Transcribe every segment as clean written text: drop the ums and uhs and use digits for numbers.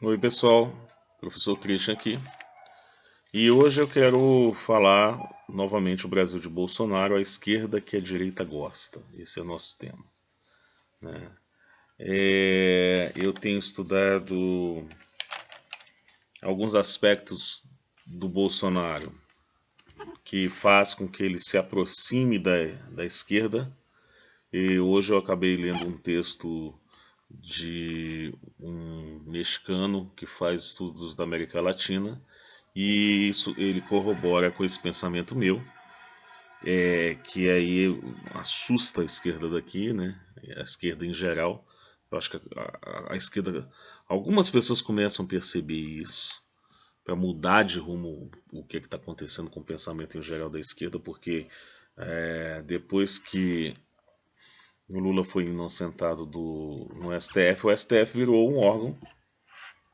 Oi pessoal, professor Christian aqui. E hoje eu quero falar novamente o Brasil de Bolsonaro, a esquerda que a direita gosta. Esse é o nosso tema, né? Eu tenho estudado alguns aspectos do Bolsonaro que faz com que ele se aproxime da esquerda. E hoje eu acabei lendo um texto de um mexicano que faz estudos da América Latina e isso ele corrobora com esse pensamento meu, que aí assusta a esquerda daqui, né? A esquerda em geral. Eu acho que a esquerda, algumas pessoas começam a perceber isso para mudar de rumo o que está acontecendo com o pensamento em geral da esquerda, porque depois que o Lula foi inocentado no STF, o STF virou um órgão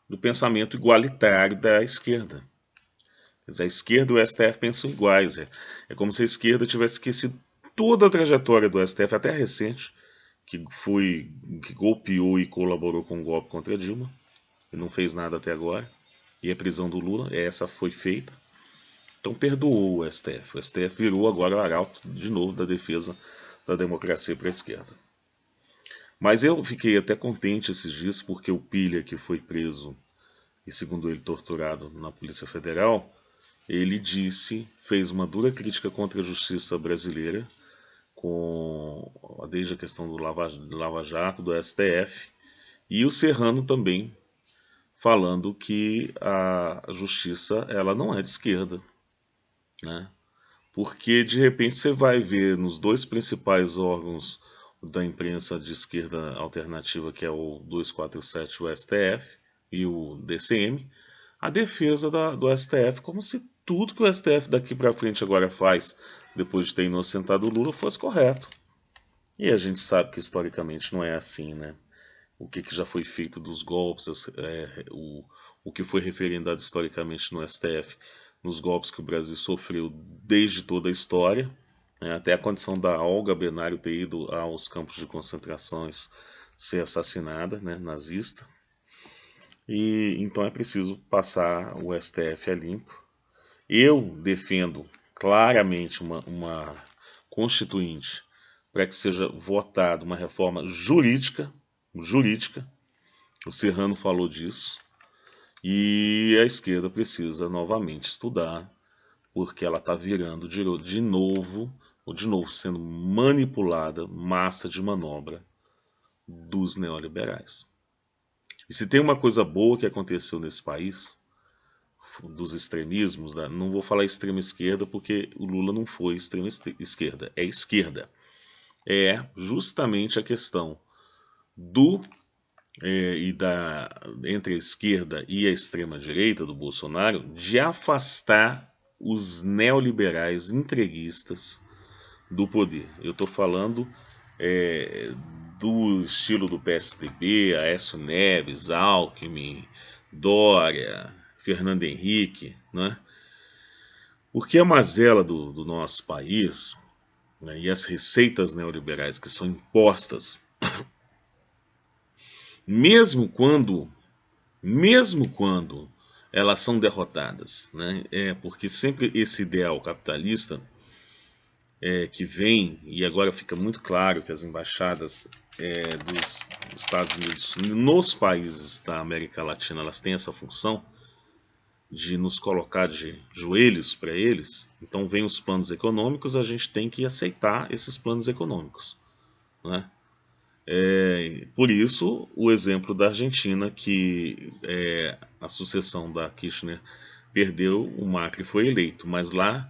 do pensamento igualitário da esquerda. Quer dizer, a esquerda e o STF pensam iguais. É como se a esquerda tivesse esquecido toda a trajetória do STF, até recente, que golpeou e colaborou com o golpe contra Dilma, e não fez nada até agora. E a prisão do Lula, essa foi feita. Então perdoou o STF. O STF virou agora o arauto de novo da defesa da democracia para a esquerda. Mas eu fiquei até contente esses dias porque o Pilha, que foi preso e segundo ele torturado na Polícia Federal, ele fez uma dura crítica contra a justiça brasileira, desde a questão do Lava Jato, do STF, e o Serrano também falando que a justiça ela não é de esquerda, né? Porque de repente você vai ver nos dois principais órgãos da imprensa de esquerda alternativa, que é o 247, o STF, e o DCM, a defesa do STF, como se tudo que o STF daqui para frente agora faz, depois de ter inocentado o Lula, fosse correto. E a gente sabe que historicamente não é assim, né? O que já foi feito dos golpes, o que foi referendado historicamente no STF, nos golpes que o Brasil sofreu desde toda a história, né? Até a condição da Olga Benário ter ido aos campos de concentrações ser assassinada, né, nazista. E então é preciso passar o STF a limpo. Eu defendo claramente uma constituinte para que seja votada uma reforma jurídica. O Serrano falou disso. E a esquerda precisa novamente estudar, porque ela está virando de novo sendo manipulada, massa de manobra dos neoliberais. E se tem uma coisa boa que aconteceu nesse país, dos extremismos, não vou falar extrema esquerda porque o Lula não foi extrema esquerda, é esquerda. É justamente a questão do entre a esquerda e a extrema direita do Bolsonaro de afastar os neoliberais entreguistas do poder. Eu estou falando é, do estilo do PSDB, Aécio Neves, Alckmin, Dória, Fernando Henrique, né? Porque a mazela do nosso país, né, e as receitas neoliberais que são impostas, mesmo quando, mesmo quando elas são derrotadas, né? Porque sempre esse ideal capitalista que vem, e agora fica muito claro que as embaixadas dos Estados Unidos nos países da América Latina elas têm essa função de nos colocar de joelhos para eles. Então vem os planos econômicos, a gente tem que aceitar esses planos econômicos, né? Por isso o exemplo da Argentina, que a sucessão da Kirchner perdeu, o Macri foi eleito, mas lá,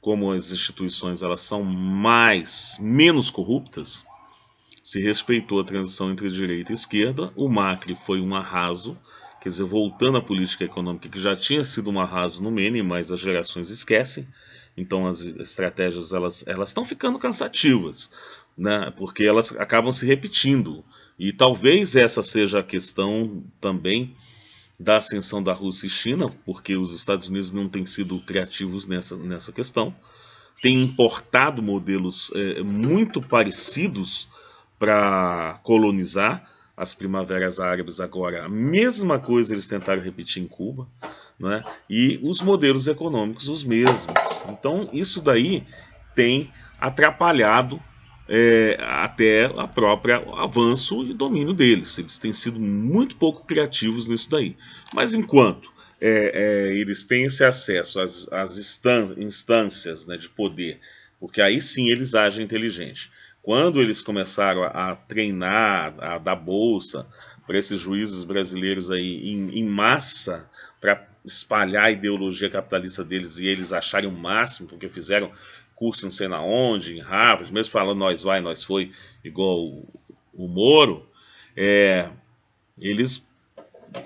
como as instituições elas são menos corruptas, se respeitou a transição entre direita e esquerda. O Macri foi um arraso, quer dizer, voltando à política econômica que já tinha sido um arraso no Menem, mas as gerações esquecem. Então as estratégias elas estão ficando cansativas, né? Porque elas acabam se repetindo. E talvez essa seja a questão também da ascensão da Rússia e China, porque os Estados Unidos não têm sido criativos nessa questão, têm importado modelos muito parecidos para colonizar. as primaveras árabes agora, a mesma coisa eles tentaram repetir em Cuba, né? E os modelos econômicos os mesmos. Então isso daí tem atrapalhado até a própria avanço e domínio deles. Eles têm sido muito pouco criativos nisso daí. Mas enquanto eles têm esse acesso às instâncias, né, de poder, porque aí sim eles agem inteligente. Quando eles começaram a treinar, a dar bolsa para esses juízes brasileiros aí em massa, para espalhar a ideologia capitalista deles e eles acharem o máximo, porque fizeram curso não sei na onde, em Harvard, mesmo falando nós vai, nós foi, igual o Moro, eles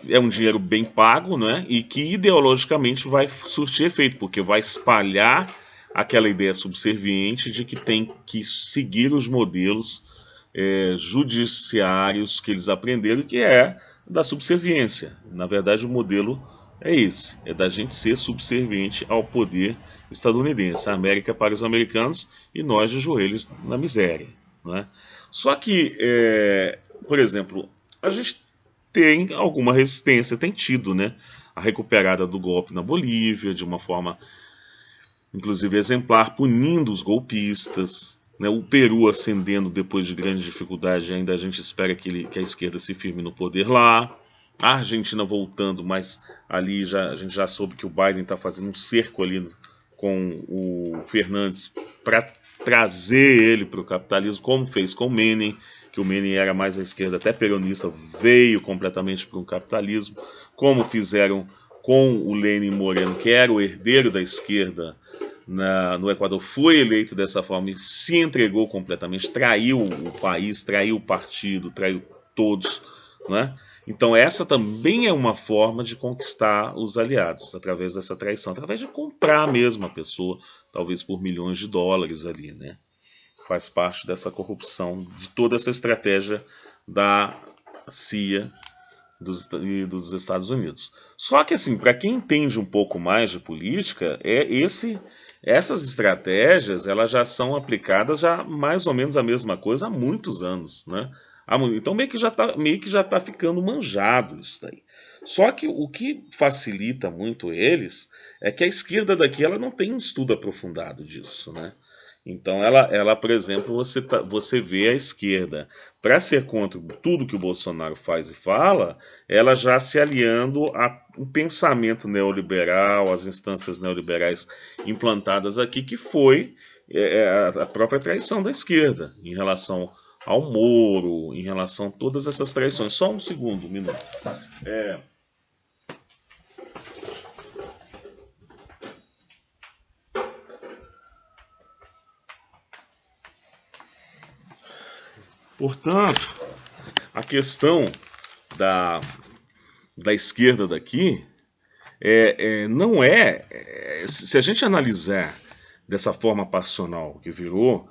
é um dinheiro bem pago, né? E que ideologicamente vai surtir efeito, porque vai espalhar aquela ideia subserviente de que tem que seguir os modelos judiciários que eles aprenderam, que é da subserviência. Na verdade, o modelo é esse, é da gente ser subserviente ao poder estadunidense, a América para os americanos e nós de joelhos na miséria, né? Só que, por exemplo, a gente tem alguma resistência, tem tido, né? A recuperada do golpe na Bolívia, de uma forma, inclusive, exemplar, punindo os golpistas, né? O Peru ascendendo depois de grande dificuldade, ainda a gente espera que a esquerda se firme no poder lá. A Argentina voltando, mas ali a gente já soube que o Biden está fazendo um cerco ali com o Fernandes para trazer ele para o capitalismo, como fez com o Menem, que o Menem era mais à esquerda, até peronista, veio completamente para o capitalismo, como fizeram com o Lenin Moreno, que era o herdeiro da esquerda no Equador, foi eleito dessa forma e se entregou completamente, traiu o país, traiu o partido, traiu todos, né? Então essa também é uma forma de conquistar os aliados, através dessa traição, através de comprar mesmo a pessoa, talvez por milhões de dólares ali, né? Faz parte dessa corrupção, de toda essa estratégia da CIA e dos Estados Unidos. Só que assim, para quem entende um pouco mais de política, essas estratégias elas já são aplicadas já mais ou menos a mesma coisa há muitos anos, né? Então meio que já tá ficando manjado isso daí. Só que o que facilita muito eles é que a esquerda daqui ela não tem um estudo aprofundado disso, né? Então por exemplo, você vê a esquerda, para ser contra tudo que o Bolsonaro faz e fala, ela já se aliando ao pensamento neoliberal, às instâncias neoliberais implantadas aqui, que foi a própria traição da esquerda em relação ao Moro, em relação a todas essas traições. Só um segundo, um minuto. Portanto, a questão da, da esquerda daqui não se a gente analisar dessa forma passional que virou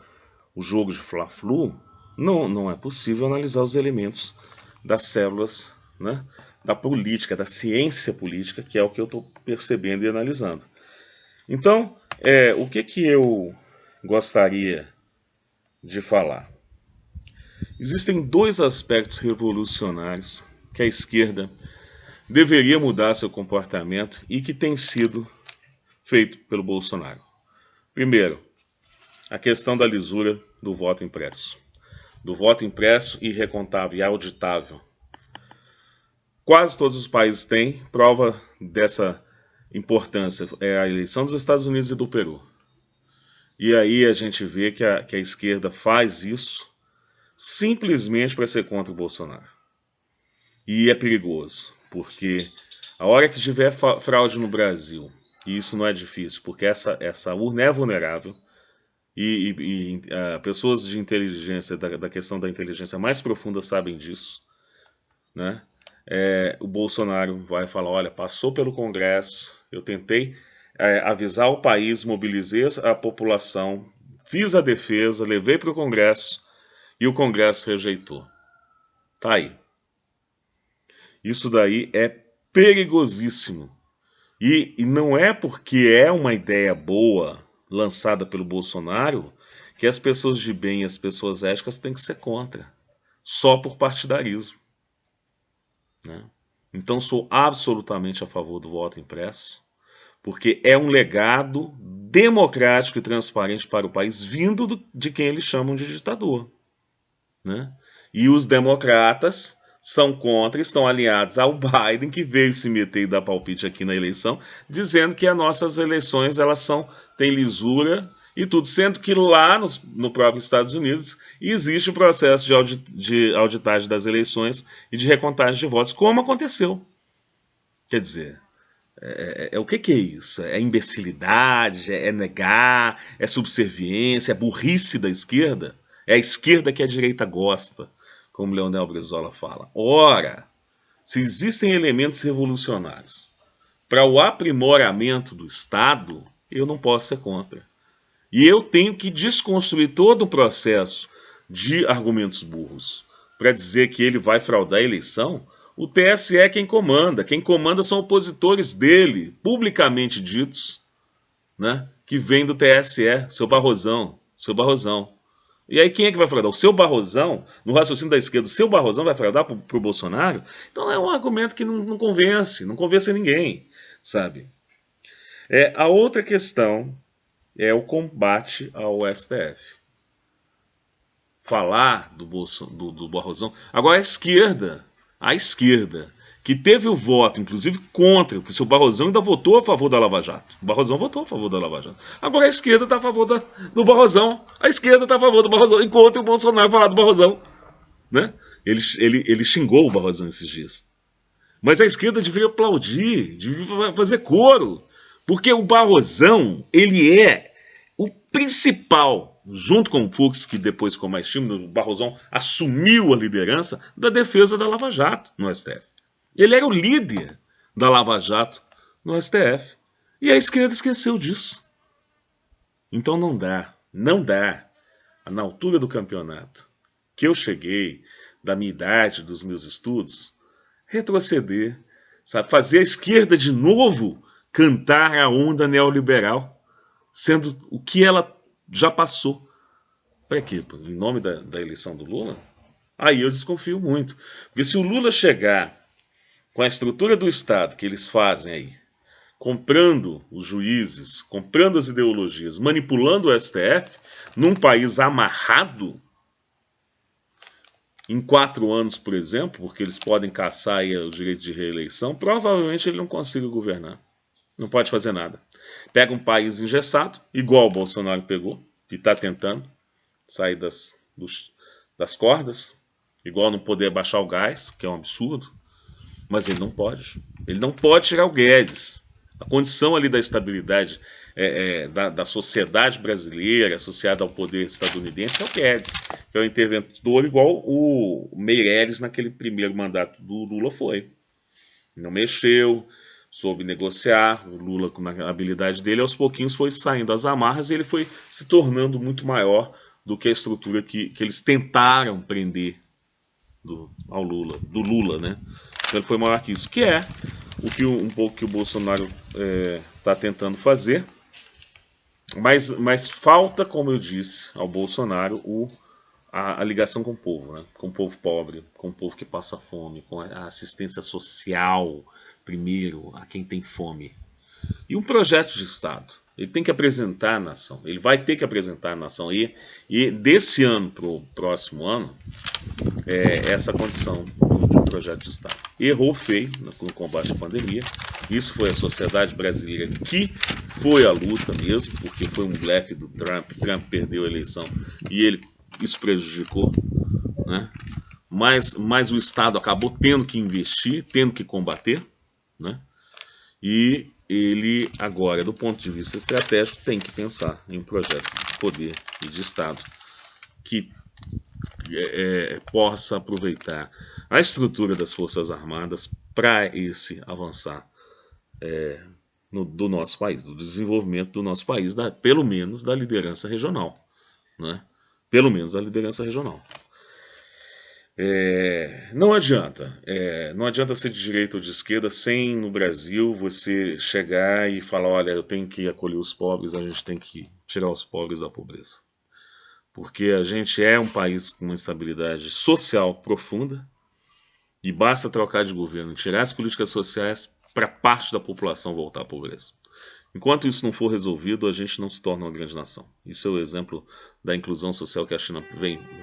o jogo de Fla-Flu, não é possível analisar os elementos das células, né, da política, da ciência política, que é o que eu estou percebendo e analisando. Então, o que eu gostaria de falar? Existem dois aspectos revolucionários que a esquerda deveria mudar seu comportamento e que tem sido feito pelo Bolsonaro. Primeiro, a questão da lisura do voto impresso. Do voto impresso irrecontável e auditável. Quase todos os países têm prova dessa importância. É a eleição dos Estados Unidos e do Peru. E aí a gente vê que a esquerda faz isso simplesmente para ser contra o Bolsonaro. E é perigoso, porque a hora que tiver fraude no Brasil, e isso não é difícil, porque essa urna é vulnerável, e pessoas de inteligência, da questão da inteligência mais profunda sabem disso, né? O Bolsonaro vai falar, olha, passou pelo Congresso, eu tentei avisar o país, mobilizei a população, fiz a defesa, levei para o Congresso, e o Congresso rejeitou. Tá aí. Isso daí é perigosíssimo. E não é porque é uma ideia boa lançada pelo Bolsonaro que as pessoas de bem e as pessoas éticas têm que ser contra. Só por partidarismo. né? Então sou absolutamente a favor do voto impresso, porque é um legado democrático e transparente para o país vindo de quem eles chamam de ditador, né? E os democratas são contra, estão alinhados ao Biden, que veio se meter e dar palpite aqui na eleição, dizendo que as nossas eleições têm lisura e tudo, sendo que lá no próprio Estados Unidos existe o processo de auditagem das eleições e de recontagem de votos, como aconteceu. Quer dizer, o que é isso? É imbecilidade? É negar? É subserviência? É burrice da esquerda? É a esquerda que a direita gosta, como Leonel Brizola fala. Ora, se existem elementos revolucionários para o aprimoramento do Estado, eu não posso ser contra. E eu tenho que desconstruir todo o processo de argumentos burros para dizer que ele vai fraudar a eleição. O TSE é quem comanda. Quem comanda são opositores dele, publicamente ditos, né? Que vem do TSE, seu Barrosão, seu Barrosão. E aí quem é que vai fraudar? O seu Barrosão, no raciocínio da esquerda, o seu Barrosão vai fraudar pro Bolsonaro? Então é um argumento que não convence ninguém, sabe? A outra questão é o combate ao STF. Falar do Barrosão. Agora a esquerda, que teve o voto, inclusive, contra, porque o Barrosão ainda votou a favor da Lava Jato. O Barrosão votou a favor da Lava Jato. Agora a esquerda está a favor do Barrosão. A esquerda está a favor do Barrosão, enquanto o Bolsonaro falar do Barrosão. Né? Ele xingou o Barrosão esses dias. Mas a esquerda deveria aplaudir, deveria fazer coro. Porque o Barrosão, ele é o principal, junto com o Fux, que depois ficou mais tímido, o Barrosão assumiu a liderança da defesa da Lava Jato no STF. Ele era o líder da Lava Jato no STF. E a esquerda esqueceu disso. Então não dá. Na altura do campeonato, que eu cheguei, da minha idade, dos meus estudos, retroceder, sabe? Fazer a esquerda de novo cantar a onda neoliberal, sendo o que ela já passou. Para quê? Em nome da eleição do Lula? Aí eu desconfio muito. Porque se o Lula chegar com a estrutura do Estado que eles fazem aí, comprando os juízes, comprando as ideologias, manipulando o STF, num país amarrado, em 4 anos, por exemplo, porque eles podem caçar aí o direito de reeleição, provavelmente ele não consiga governar. Não pode fazer nada. Pega um país engessado, igual o Bolsonaro pegou, que está tentando sair das cordas, igual não poder baixar o gás, que é um absurdo, mas ele não pode. Ele não pode tirar o Guedes. A condição ali da estabilidade da sociedade brasileira associada ao poder estadunidense é o Guedes, que é o interventor igual o Meirelles naquele primeiro mandato do Lula foi. Não mexeu, soube negociar, o Lula com a habilidade dele, aos pouquinhos foi saindo das amarras e ele foi se tornando muito maior do que a estrutura que eles tentaram prender do Lula, né? Então ele foi maior que isso, que é um pouco que o Bolsonaro está tentando fazer, mas falta, como eu disse, ao Bolsonaro a ligação com o povo, né? Com o povo pobre, com o povo que passa fome, com a assistência social, primeiro, a quem tem fome. E um projeto de Estado. Ele tem que apresentar a nação. Ele vai ter que apresentar a nação. E desse ano para o próximo ano, essa condição de um projeto de Estado. Errou feio no combate à pandemia. Isso foi a sociedade brasileira que foi à luta mesmo, porque foi um blefe do Trump. Trump perdeu a eleição e isso prejudicou, né? Mas o Estado acabou tendo que investir, tendo que combater, né? E ele agora, do ponto de vista estratégico, tem que pensar em um projeto de poder e de Estado que possa aproveitar a estrutura das Forças Armadas para esse avançar do nosso país, do desenvolvimento do nosso país, pelo menos da liderança regional, né? Pelo menos da liderança regional. Não adianta ser de direita ou de esquerda sem no Brasil você chegar e falar, olha, eu tenho que acolher os pobres, a gente tem que tirar os pobres da pobreza. Porque a gente é um país com uma estabilidade social profunda, E basta trocar de governo, tirar as políticas sociais para parte da população voltar à pobreza. Enquanto isso não for resolvido, a gente não se torna uma grande nação. Isso é o exemplo da inclusão social que a China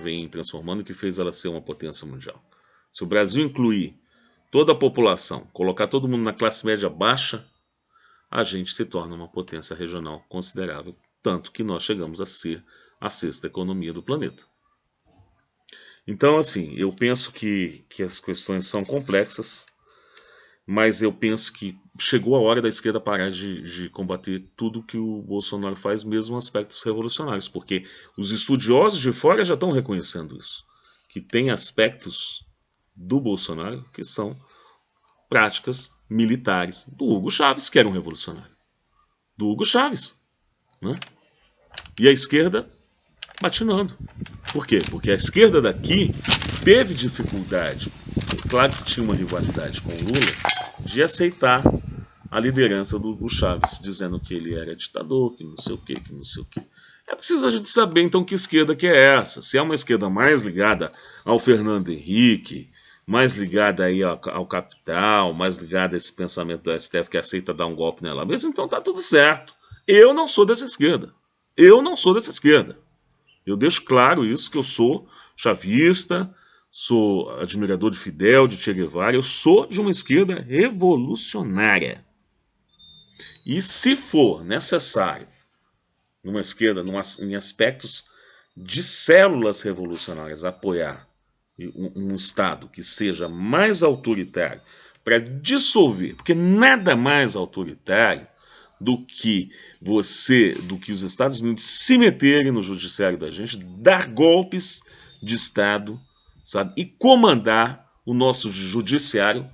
vem transformando e que fez ela ser uma potência mundial. Se o Brasil incluir toda a população, colocar todo mundo na classe média baixa, a gente se torna uma potência regional considerável, tanto que nós chegamos a ser a sexta economia do planeta. Então, assim, eu penso que as questões são complexas, mas eu penso que chegou a hora da esquerda parar de combater tudo que o Bolsonaro faz, mesmo aspectos revolucionários, porque os estudiosos de fora já estão reconhecendo isso, que tem aspectos do Bolsonaro que são práticas militares do Hugo Chávez, que era um revolucionário. Do Hugo Chávez. Né? E a esquerda patinando. Por quê? Porque a esquerda daqui teve dificuldade, claro que tinha uma rivalidade com o Lula, de aceitar a liderança do Chávez, dizendo que ele era ditador, que não sei o quê, que não sei o quê. É preciso a gente saber, então, que esquerda que é essa. Se é uma esquerda mais ligada ao Fernando Henrique, mais ligada aí ao capital, mais ligada a esse pensamento do STF que aceita dar um golpe nela mesma, então tá tudo certo. Eu não sou dessa esquerda. Eu não sou dessa esquerda. Eu deixo claro isso, que eu sou chavista, sou admirador de Fidel, de Che Guevara, eu sou de uma esquerda revolucionária. E se for necessário, numa esquerda, em aspectos de células revolucionárias, apoiar um Estado que seja mais autoritário para dissolver, porque nada mais autoritário do que os Estados Unidos se meterem no judiciário da gente, dar golpes de Estado, sabe, e comandar o nosso judiciário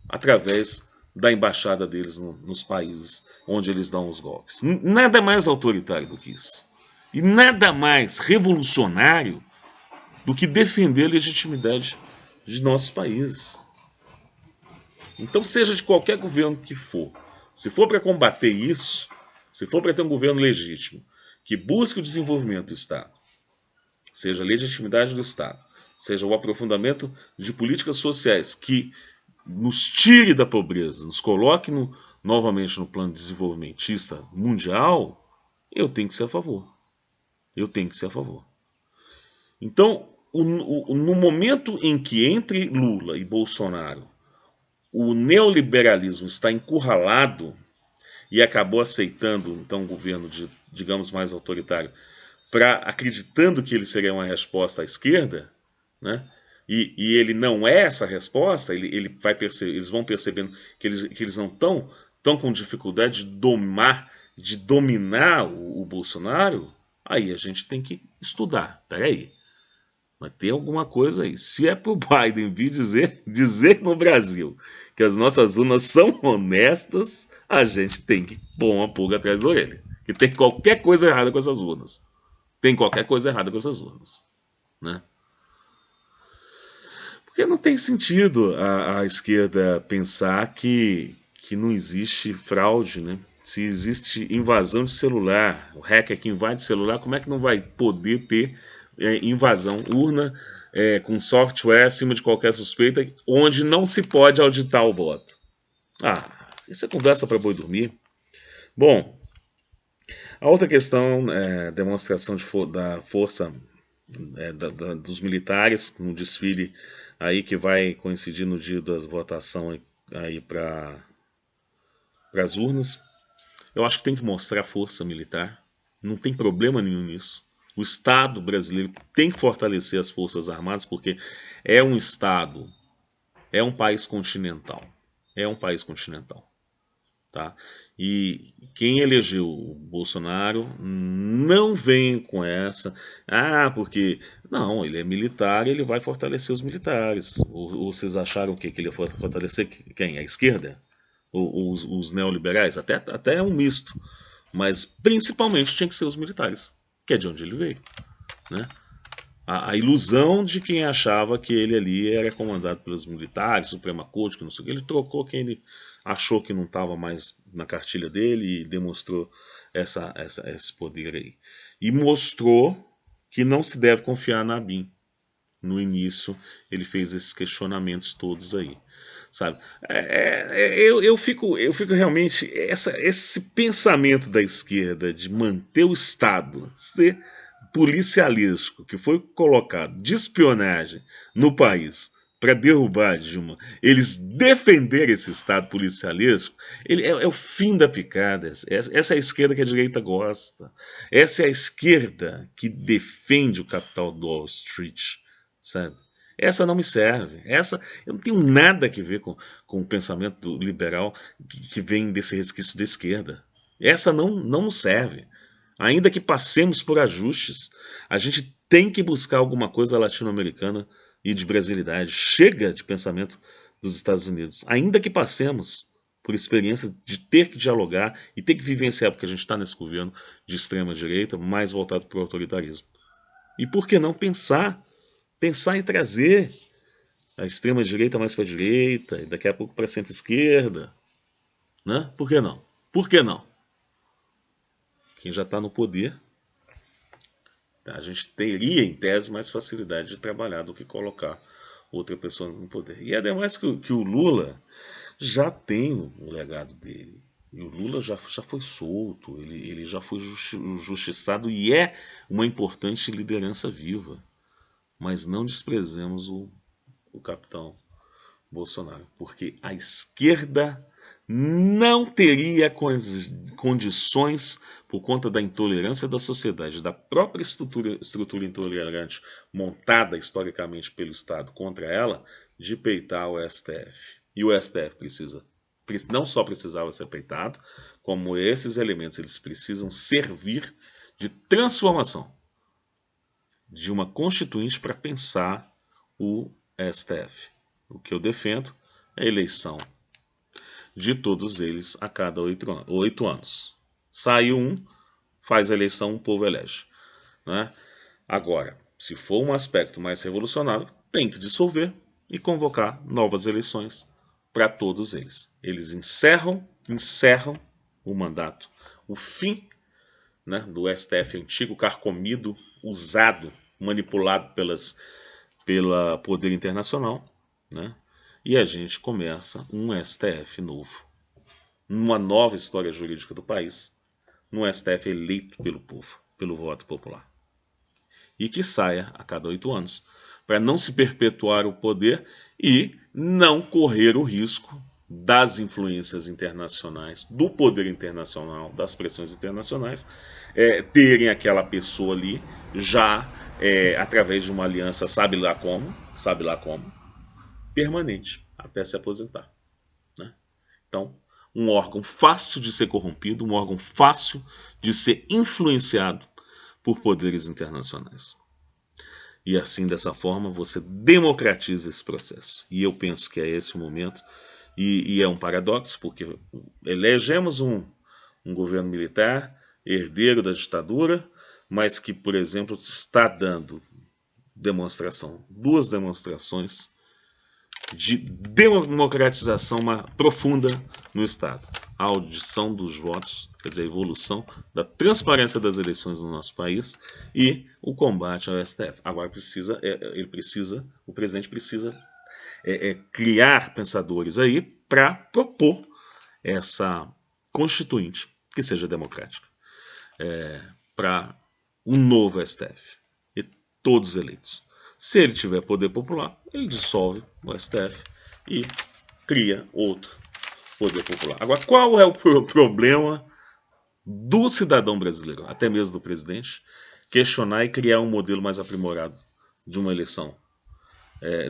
através da embaixada deles nos países onde eles dão os golpes. Nada mais autoritário do que isso. E nada mais revolucionário do que defender a legitimidade de nossos países. Então, seja de qualquer governo que for, se for para combater isso, se for para ter um governo legítimo, que busque o desenvolvimento do Estado, seja a legitimidade do Estado, seja o aprofundamento de políticas sociais que nos tire da pobreza, nos coloque novamente no plano desenvolvimentista mundial, eu tenho que ser a favor. Eu tenho que ser a favor. Então, no momento em que entre Lula e Bolsonaro o neoliberalismo está encurralado e acabou aceitando então um governo digamos mais autoritário, acreditando que ele seria uma resposta à esquerda, né? E ele não é essa resposta, ele vai eles vão percebendo que eles não estão com dificuldade de dominar o Bolsonaro, aí a gente tem que estudar. Peraí, mas tem alguma coisa aí. Se é para o Biden vir dizer no Brasil que as nossas urnas são honestas, a gente tem que pôr uma pulga atrás da orelha. Que tem qualquer coisa errada com essas urnas. Tem qualquer coisa errada com essas urnas. Né? Porque não tem sentido a esquerda pensar que não existe fraude, né? Se existe invasão de celular, o hacker que invade celular, como é que não vai poder ter invasão, urna com software acima de qualquer suspeita, onde não se pode auditar o voto? Isso é conversa para boi dormir. Bom, a outra questão é demonstração da força dos militares no desfile aí que vai coincidir no dia da votação aí para as urnas. Eu acho que tem que mostrar força militar, não tem problema nenhum nisso. O Estado brasileiro tem que fortalecer as Forças Armadas porque é um Estado, é um país continental. É um país continental. Tá? E quem elegeu o Bolsonaro não vem com essa, porque não, ele é militar e ele vai fortalecer os militares. Ou vocês acharam que ele ia fortalecer quem? A esquerda? Ou os neoliberais? Até é um misto. Mas principalmente tinha que ser os militares, que é de onde ele veio. Né? A ilusão de quem achava que ele ali era comandado pelos militares, Suprema Corte, que não sei o que, ele trocou quem ele achou que não estava mais na cartilha dele e demonstrou esse poder aí. E mostrou que não se deve confiar na ABIN. no início, ele fez esses questionamentos todos aí, sabe? Eu fico realmente, esse pensamento da esquerda de manter o Estado ser policialesco, que foi colocado de espionagem no país para derrubar a Dilma, eles defenderem esse Estado policialesco, é o fim da picada. Essa é a esquerda que a direita gosta. Essa é a esquerda que defende o capital do Wall Street, sabe? Essa não me serve. Essa eu não tenho nada a ver com o pensamento liberal que vem desse resquício da esquerda. Essa não nos serve. Ainda que passemos por ajustes, a gente tem que buscar alguma coisa latino-americana e de brasilidade. Chega de pensamento dos Estados Unidos. Ainda que passemos por experiências de ter que dialogar e ter que vivenciar, porque a gente está nesse governo de extrema-direita, mais voltado para o autoritarismo. E por que não pensar em trazer a extrema-direita mais para a direita, e daqui a pouco para a centro-esquerda, né? Por que não? Por que não? Quem já está no poder, a gente teria, em tese, mais facilidade de trabalhar do que colocar outra pessoa no poder. E ademais que o Lula já tem o legado dele. E o Lula já foi solto, ele já foi justiçado e é uma importante liderança viva. Mas não desprezemos o capitão Bolsonaro, porque a esquerda não teria condições, por conta da intolerância da sociedade, da própria estrutura intolerante montada historicamente pelo Estado contra ela, de peitar o STF. E o STF não só precisava ser peitado, como esses elementos eles precisam servir de transformação de uma constituinte para pensar o STF. O que eu defendo é a eleição de todos eles a cada 8 anos. Sai um, faz a eleição, o povo elege. Né? Agora, se for um aspecto mais revolucionário, tem que dissolver e convocar novas eleições para todos eles. Eles encerram o mandato, o fim, né, do STF antigo, carcomido, usado, manipulado pelo poder internacional, né? E a gente começa um STF novo, uma nova história jurídica do país, num STF eleito pelo povo, pelo voto popular. E que saia a cada 8 anos, para não se perpetuar o poder e não correr o risco das influências internacionais, do poder internacional, das pressões internacionais, terem aquela pessoa ali já através de uma aliança, sabe lá como, permanente, até se aposentar. Né? Então, um órgão fácil de ser corrompido, um órgão fácil de ser influenciado por poderes internacionais. E assim, dessa forma, você democratiza esse processo. E eu penso que é esse o momento. E é um paradoxo, porque elegemos um governo militar, herdeiro da ditadura, mas que, por exemplo, está dando duas demonstrações de democratização profunda no Estado. A audição dos votos, quer dizer, a evolução da transparência das eleições no nosso país e o combate ao STF. Agora o presidente precisa criar pensadores aí para propor essa constituinte que seja democrática para um novo STF e todos eleitos. Se ele tiver poder popular, ele dissolve o STF e cria outro poder popular. Agora, qual é o problema do cidadão brasileiro, até mesmo do presidente, questionar e criar um modelo mais aprimorado de uma eleição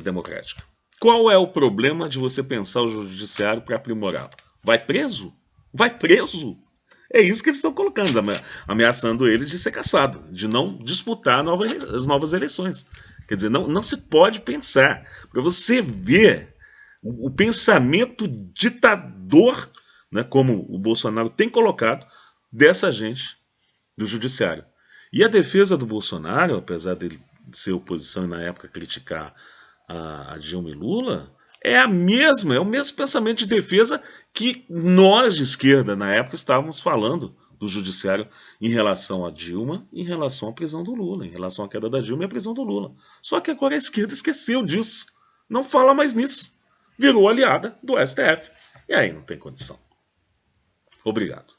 democrática? Qual é o problema de você pensar o judiciário para aprimorá-lo? Vai preso? Vai preso? É isso que eles estão colocando, ameaçando ele de ser caçado, de não disputar as novas eleições. Quer dizer, não se pode pensar. Para você ver o pensamento ditador, né, como o Bolsonaro tem colocado, dessa gente do judiciário. E a defesa do Bolsonaro, apesar de ser oposição e na época criticar a Dilma e Lula, é o mesmo pensamento de defesa que nós de esquerda na época estávamos falando do judiciário em relação a Dilma e em relação à prisão do Lula, em relação à queda da Dilma e à prisão do Lula. Só que agora a esquerda esqueceu disso, não fala mais nisso, virou aliada do STF. E aí não tem condição. Obrigado.